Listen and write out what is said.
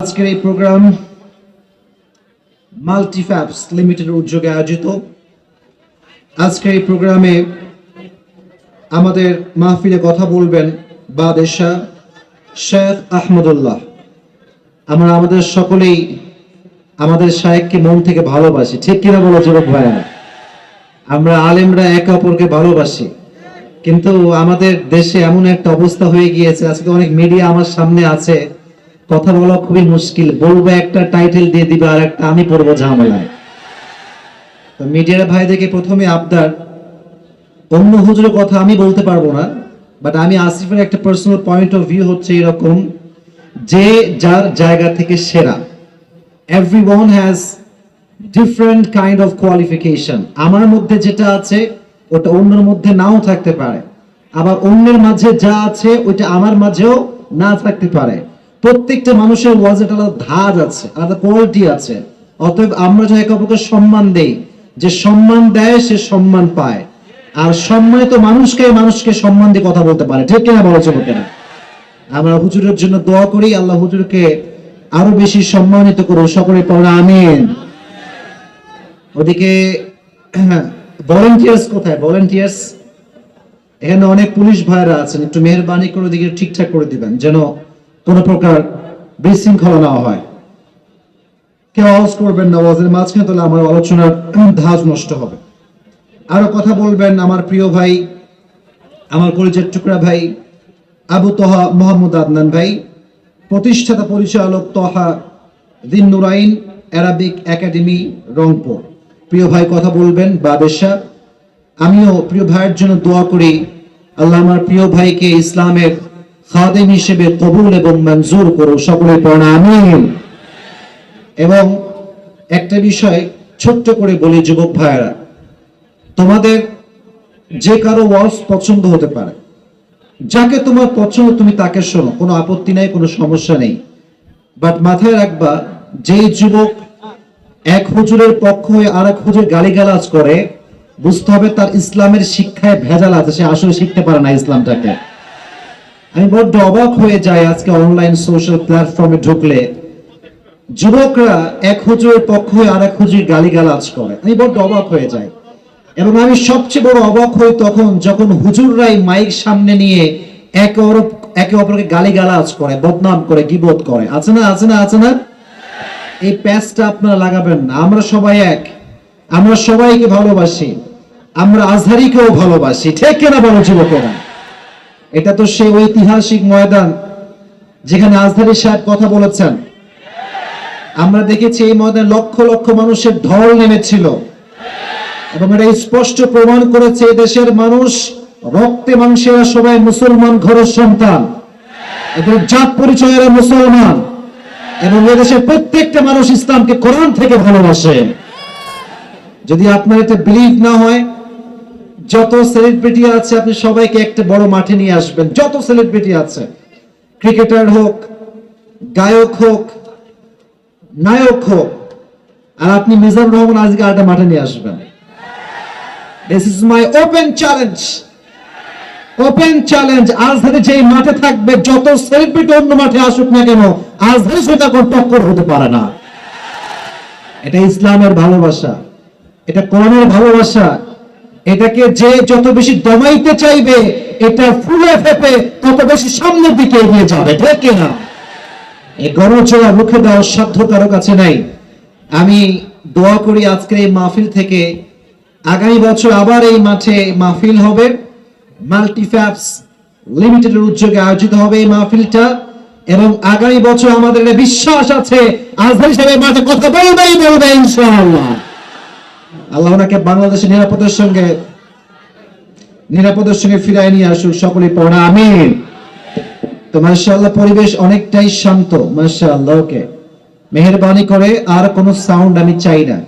আজকের এই programme Multifabs limited উদ্যোগে আয়োজিত। আজকের এই প্রোগ্রামে আমাদের মাহফিলে কথা বলবেন বাদশাহ শেখ আহমদুল্লাহ। আমরা আমাদের সকলেই আমাদের শায়েখকে মন থেকে ভালোবাসি, ঠিক কিনা বলো যুবক ভাইয়া? আমরা আলেমরা একে অপরকে ভালোবাসি, কিন্তু আমাদের দেশে এমন একটা অবস্থা হয়ে গিয়েছে, আজকে অনেক মিডিয়া আমার সামনে আছে, কথা বলা খুবই মুশকিল। বলবো একটা, টাইটেল দিয়ে দিবে আর একটা, আমি পড়বো ঝামেলায়। তো মিডিয়ার ভাইদেরকে প্রথমে আবদার, অন্য হুজুরের কথা আমি বলতে পারবো না, বাট আমি আসিফের একটা পার্সোনাল পয়েন্ট অফ ভিউ হচ্ছে এরকম, যে যার জায়গা থেকে সেরা। Everyone has different kind of qualification. আমার মধ্যে যেটা আছে ওটা অন্যের মধ্যে নাও থাকতে পারে, আবার অন্যের মাঝে যা আছে ওইটা আমার মাঝেও না থাকতে পারে। প্রত্যেকটা মানুষের ওয়াজের আলাদা ধার আছে, আলাদা কোয়ালিটি আছে। অতএব আমরা যে একে অপরকে সম্মান দেই, যে সম্মান দেয় সে সম্মান পায়, আর সম্মানিত মানুষকে সম্মান দিয়ে কথা বলতে পারে, ঠিক কিনা বলেছে লোকেরা? আমরা হুজুরের জন্য দোয়া করি, আল্লাহ হুজুরকে আরো বেশি সম্মানিত করুন, সকলে পড়া আমিন। ওদিকে ভলেন্টিয়ার্স কোথায়? ভলেন্টিয়ার্স এখানে অনেক পুলিশ ভাইরা আছেন, একটু মেহেরবানি করে ওদিকে ঠিকঠাক করে দিবেন, যেন কোন প্রকার বিশৃঙ্খলা না হয়। কেউ আওয়াজ করবেন না ওয়াজের মাঝখানে, তাহলে আমার আলোচনার ধাঁচ নষ্ট হবে। আরো কথা বলবেন আমার প্রিয় ভাই, আমার কলিজার টুকরা ভাই আবু তহা মোহাম্মদ আদনান ভাই, প্রতিষ্ঠাতা পরিচালক তহা দিন নুরাইন অ্যারাবিক একাডেমি রংপুর। প্রিয় ভাই কথা বলবেন বাদশাহ। আমিও প্রিয় ভাইয়ের জন্য দোয়া করি, আল্লাহ আমার প্রিয় ভাইকে ইসলামের খাদেম হিসেবে কবুল এবং মঞ্জুর করো, সকলে পড়া আমিন। এবং একটা বিষয় ছোট্ট করে বলি যুবক ভাইয়েরা, তোমাদের যে কারো ওয়াজ পছন্দ হতে পারে, যাকে তোমার পছন্দ তুমি তাকে শোনো, কোনো আপত্তি নাই, কোনো সমস্যা নেই। বাট মাথায় রাখবা, যেই যুবক এক হুজুরের পক্ষ হয়ে আর এক হুজুর গালিগালাজ করে, বুঝতে হবে তার ইসলামের শিক্ষায় ভেজাল আছে, সে আসলে শিখতে পারে না ইসলামটাকে। আমি বড্ড অবাক হয়ে যাই আজকে অনলাইন সোশ্যাল প্ল্যাটফর্মে ঢুকলে, যুবকরা এক হুজুরের পক্ষ হয়ে আর এক হুজুর গালিগালাজ করে, আমি বড্ড অবাক হয়ে যাই। এবং আমি সবচেয়ে বড় অবাক হই তখন, যখন হুজুররাই মাইক সামনে নিয়ে একে অপরকে গালিগালাজ করে, বদনাম করে, গীবত করে। আছে না, আছে না, আছে না? এই প্যাচটা আপনারা লাগাবেন না। আমরা সবাই এক, আমরা সবাইকে ভালোবাসি, আমরা আজহারিকেও ভালোবাসি, ঠিক কিনা বলো যুবকেরা? এটা তো সেই ঐতিহাসিক ময়দান যেখানে আজহারি সাহেব কথা বলেছেন। আমরা দেখেছি এই ময়দানে লক্ষ লক্ষ মানুষের ঢল নেমেছিল, এবং এটা স্পষ্ট প্রমাণ করেছে এই দেশের মানুষ রক্তে মাংসেরা সবাই মুসলমান ঘরের সন্তান, এদের জাত পরিচয়ের মুসলমান, এবং এদেশের প্রত্যেকটা মানুষ ইসলামকে কোরআন থেকে ভালোবাসে। যদি আপনার এটা বিলিভ না হয়, যত সেলিব্রিটি আছে আপনি সবাইকে একটা বড় মাঠে নিয়ে আসবেন, যত সেলিব্রিটি আছে, ক্রিকেটার হোক, গায়ক হোক, নায়ক হোক, আর আপনি মিজানুর রহমান আজকে আরেকটা মাঠে নিয়ে আসবেন। This is my open challenge, open challenge. Azhari যেই মাঠে থাকবে, যত সেলিব্রিটি অন্য মাঠে আসুক না কেন, আজহারি সেটা কোন টক্কর হতে পারে না। এটা ইসলামের ভালোবাসা, এটা কোরআনের ভালোবাসা। এটাকে যে যত বেশি দমাইতে চাইবে, এটা ফুলে ফেপে তত বেশি সামনের দিকে এগিয়ে যাবে, ঠিক কিনা? এই গণচোরা রুখে দেওয়ার সাধ্য কারো কাছে নাই। আমি দোয়া করি আজকের এই মাহফিল থেকে আগামী বছর আবার এই মাঠে মাহফিল হবে, মাল্টিফ্যাবস লিমিটেডের উদ্যোগে আয়োজিত হবে এই মাহফিলটা, এবং আগামী বছর আমাদের একটা বিশ্বাস আছে আজহারি সাহেবের মাঠে কথা বলবে ইনশাআল্লাহ। আল্লাহ ওনাকে বাংলাদেশের নিরাপদের সঙ্গে ফিরায় নিয়ে আসুক, সকলে পড়া আমিন। তো মাশাআল্লাহ, পরিবেশ অনেকটাই শান্ত, মাশাআল্লাহ। ওকে, মেহেরবানি করে আর কোনো সাউন্ড আমি চাই না।